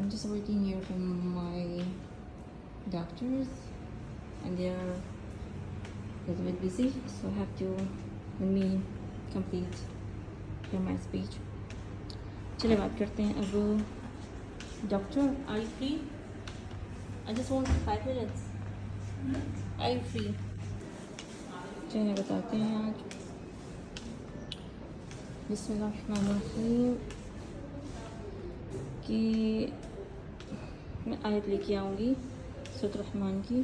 I'm just waiting here for my doctors, and they are a little bit busy, so I have to let me complete here my speech. चलिए बात करते हैं अब. Doctor, are you free? I just want 5 minutes. Are you free? चलिए बताते हैं आज. बिस्मिल्लाहिर्रहमानिर्रहीम कि मैं आयत लेके आऊँगी सूरत रहमान की.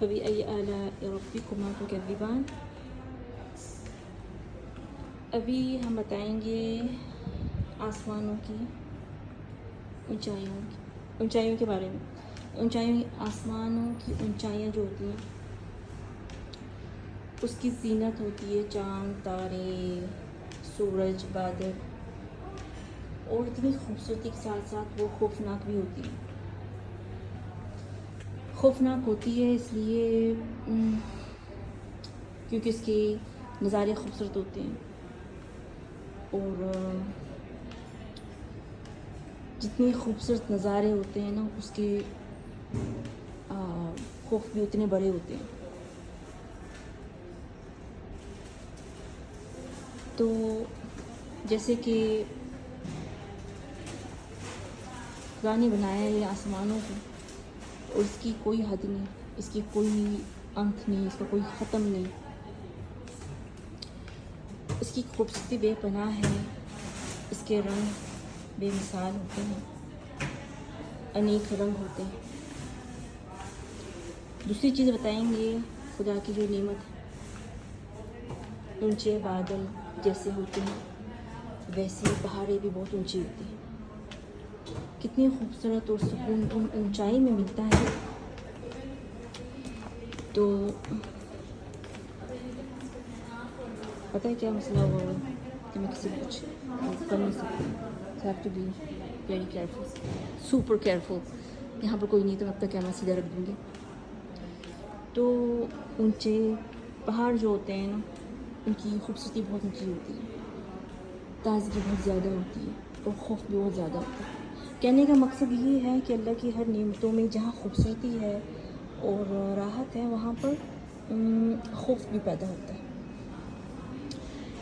फबी अय्यि आलाइ रब्बिकुमा तुकज़्ज़िबान. अभी हम बताएंगे आसमानों की ऊंचाइयों के बारे में. आसमानों की ऊंचाइयाँ जो होती हैं उसकी ज़ीनत होती है चाँद, तारे, सूरज, बादल, और इतनी खूबसूरती के साथ साथ वो खौफनाक भी होती है. खौफनाक होती है इसलिए क्योंकि इसके नज़ारे खूबसूरत होते हैं, और जितने खूबसूरत नज़ारे होते हैं ना उसके खौफ भी उतने बड़े होते हैं. तो जैसे कि खुदा ने बनाया है आसमानों को, और इसकी कोई हद नहीं, इसकी कोई अंत नहीं, इसका कोई ख़त्म नहीं. इसकी खूबसूरती बेपनाह है, इसके रंग बेमिसाल होते हैं, अनेक रंग होते हैं. दूसरी चीज़ बताएंगे खुदा की जो नेमत है. ऊंचे बादल जैसे होते हैं वैसे पहाड़ें भी बहुत ऊंची होती हैं. कितनी खूबसूरत और सुकून उन ऊंचाई में मिलता है. तो पता है क्या मसला हुआ कि मैं किसी को कुछ कर नहीं सकती. Have to be very careful, super careful. यहाँ पर कोई नहीं तो अब तक कैमरा सीधा रख दूँगी. तो ऊंचे पहाड़ जो होते हैं ना उनकी खूबसूरती बहुत ऊंची होती है, ताज़गी बहुत ज़्यादा होती है, और खौफ भी बहुत ज़्यादा होता है. कहने का मकसद ये है कि अल्लाह की हर नेमतों में जहाँ खूबसूरती है और राहत है वहाँ पर खौफ भी पैदा होता है.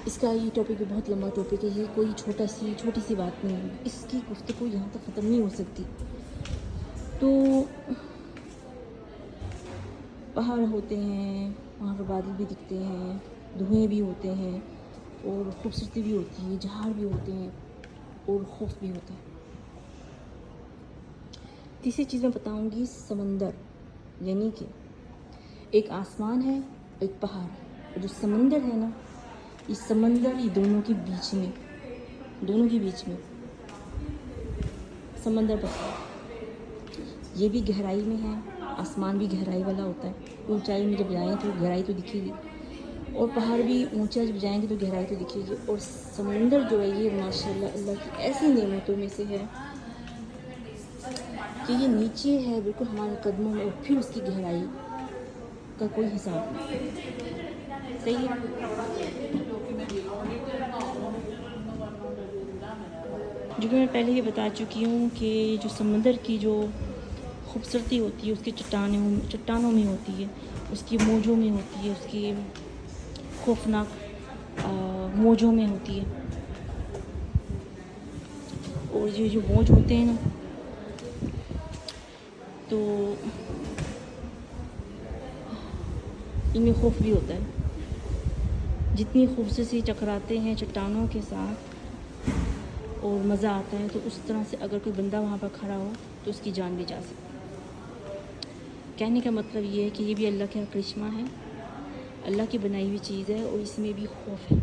इसका ये टॉपिक भी बहुत लंबा टॉपिक है. ये कोई छोटी सी बात नहीं है. इसकी गुफ्तगू यहाँ तक ख़त्म नहीं हो सकती. तो पहाड़ होते हैं, वहाँ पर बादल भी दिखते हैं, धुएँ भी होते हैं, और खूबसूरती भी होती है, झाड़ भी होते हैं, और खौफ भी होता है. तीसरी चीज़ मैं बताऊँगी समंदर, यानी कि एक आसमान है, एक पहाड़ है. जो समंदर है ना, इस समंदर ये दोनों के बीच में समंदर बसता है. ये भी गहराई में है, आसमान भी गहराई वाला होता है. ऊंचाई में जब जाएँ तो गहराई तो दिखेगी, और पहाड़ भी ऊंचा जब जाएंगे तो गहराई तो दिखेगी. और समंदर जो है ये माशाल्लाह अल्लाह की ऐसी नेमतों में से है कि ये नीचे है बिल्कुल हमारे कदमों में, और फिर उसकी गहराई का कोई हिसाब नहीं. सही है. जो कि मैं पहले ही बता चुकी हूँ कि जो समंदर की जो खूबसूरती होती है उसकी चट्टानों में होती है, उसकी मौजों में होती है, उसकी खौफनाक मौजों में होती है. और ये जो मौज होते हैं ना तो इनमें खौफ भी होता है. जितनी खूबसूरती टकराते हैं चट्टानों के साथ और मज़ा आता है, तो उस तरह से अगर कोई बंदा वहाँ पर खड़ा हो तो उसकी जान भी जा सकती है. कहने का मतलब ये है कि ये भी अल्लाह का करिश्मा है, अल्लाह की बनाई हुई चीज़ है, और इसमें भी खौफ है.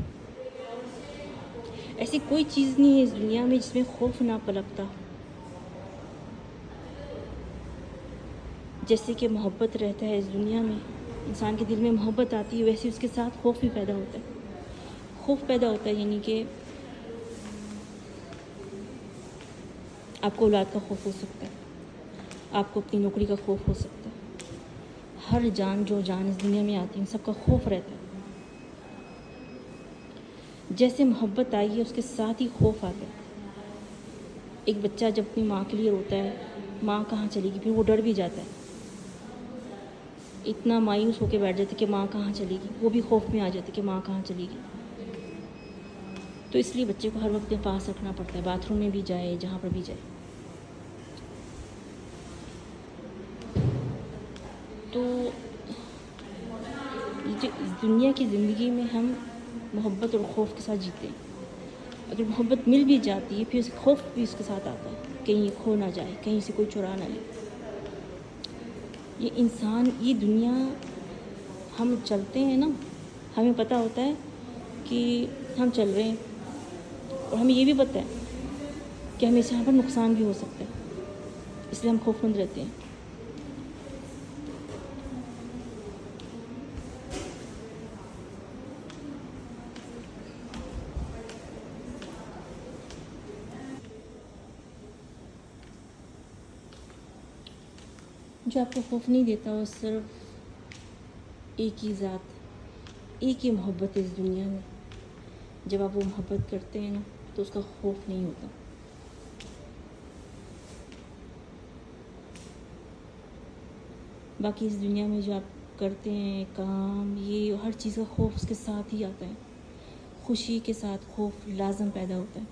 ऐसी कोई चीज़ नहीं है इस दुनिया में जिसमें खौफ ना पलकता. जैसे कि मोहब्बत रहता है इस दुनिया में, इंसान के दिल में मोहब्बत आती है, वैसे उसके साथ खौफ भी पैदा होता है. खौफ पैदा होता है यानी कि आपको औलाद का खौफ हो सकता है, आपको अपनी नौकरी का खौफ हो सकता है. हर जान जो जान इस दुनिया में आती है सबका खौफ रहता है. जैसे मोहब्बत आई है उसके साथ ही खौफ आता है. ایک بچہ جب اپنی ماں کے لیے روتا ہے، ماں کہاں چلے گی، پھر وہ ڈر بھی جاتا ہے، اتنا مایوس ہو کے بیٹھ جاتے کہ ماں کہاں چلے گی، وہ بھی خوف میں آ جاتے کہ ماں کہاں چلے گی. تو اس لیے بچے کو ہر وقت پاس رکھنا پڑتا ہے، باتھ روم میں بھی جائے، جہاں پر بھی جائے. تو جو اس دنیا کی زندگی میں ہم محبت اور خوف کے ساتھ جیتے ہیں. اگر محبت مل بھی جاتی ہے، پھر خوف بھی اس کے ساتھ آتا ہے، کہیں کھو نہ جائے، کہیں سے کوئی چرا نہ لے. یہ انسان، یہ دنیا ہم چلتے ہیں نا، ہمیں پتہ ہوتا ہے کہ ہم چل رہے ہیں، اور ہمیں یہ بھی پتہ ہے کہ ہمیں سے یہاں پر نقصان بھی ہو سکتا ہے، اس لیے ہم خوف مند رہتے ہیں. جو آپ کو خوف نہیں دیتا، وہ صرف ایک ہی ذات، ایک ہی محبت ہے اس دنیا میں. جب آپ وہ محبت کرتے ہیں نا، تو اس کا خوف نہیں ہوتا. باقی اس دنیا میں جو آپ کرتے ہیں کام، یہ ہر چیز کا خوف اس کے ساتھ ہی آتا ہے. خوشی کے ساتھ خوف لازم پیدا ہوتا ہے.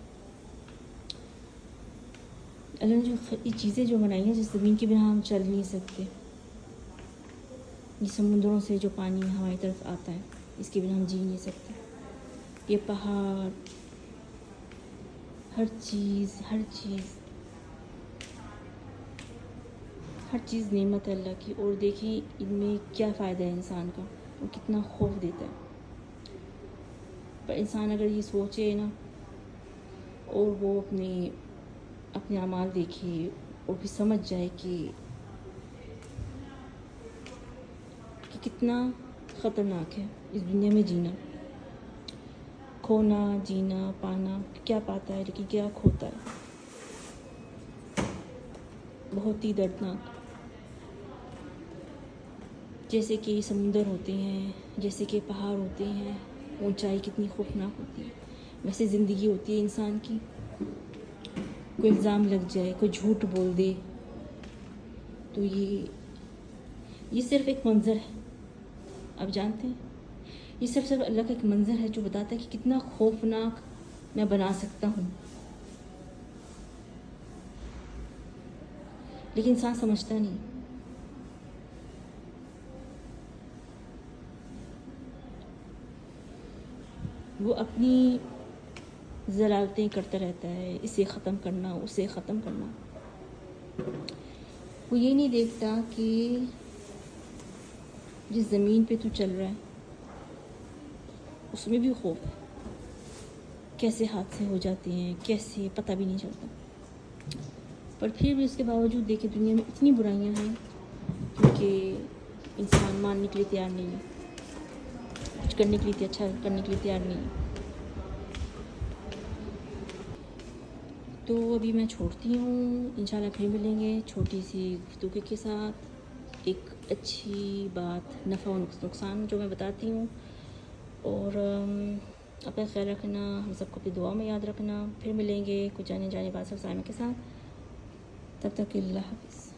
اللہ نے جو یہ چیزیں جو بنائی ہیں، جس زمین کے بنا ہم چل نہیں سکتے، یہ سمندروں سے جو پانی ہماری طرف آتا ہے، اس کے بنا ہم جی نہیں سکتے. یہ پہاڑ، ہر چیز نعمت ہے اللہ کی. اور دیکھیں ان میں کیا فائدہ ہے انسان کا، اور کتنا خوف دیتا ہے. پر انسان اگر یہ سوچے نا، اور وہ اپنے اعمال دیکھے، اور پھر سمجھ جائے کہ کتنا خطرناک ہے اس دنیا میں جینا. کھونا، جینا، پانا، کیا پاتا ہے لیکن کیا کھوتا ہے، بہت ہی دردناک. جیسے کہ سمندر ہوتے ہیں، جیسے کہ پہاڑ ہوتے ہیں، اونچائی کتنی خوفناک ہوتی ہے، ویسے زندگی ہوتی ہے انسان کی. کوئی الزام لگ جائے، کوئی جھوٹ بول دے، تو یہ صرف ایک منظر ہے. آپ جانتے ہیں، یہ صرف اللہ کا ایک منظر ہے جو بتاتا ہے کہ کتنا خوفناک میں بنا سکتا ہوں. لیکن انسان سمجھتا نہیں. وہ اپنی ضلالتیں کرتا رہتا ہے، اسے ختم کرنا، اسے ختم کرنا. وہ یہ نہیں دیکھتا کہ جس زمین پہ تو چل رہا ہے اس میں بھی خوف ہے. کیسے حادثے ہو جاتے ہیں، کیسے پتہ بھی نہیں چلتا. پر پھر بھی اس کے باوجود دیکھیں دنیا میں اتنی برائیاں ہیں کیونکہ انسان ماننے کے لیے تیار نہیں ہے، کچھ کرنے کے لیے، اچھا کرنے کے لیے تیار نہیں ہے. تو ابھی میں چھوڑتی ہوں، انشاءاللہ پھر ملیں گے چھوٹی سی گفتگو کے ساتھ. ایک اچھی بات، نفع و نقصان جو میں بتاتی ہوں. اور اپنا خیال رکھنا، ہم سب کو اپنی دعا میں یاد رکھنا. پھر ملیں گے کچھ جانے بات سائمہ کے ساتھ. تب تک اللہ حافظ.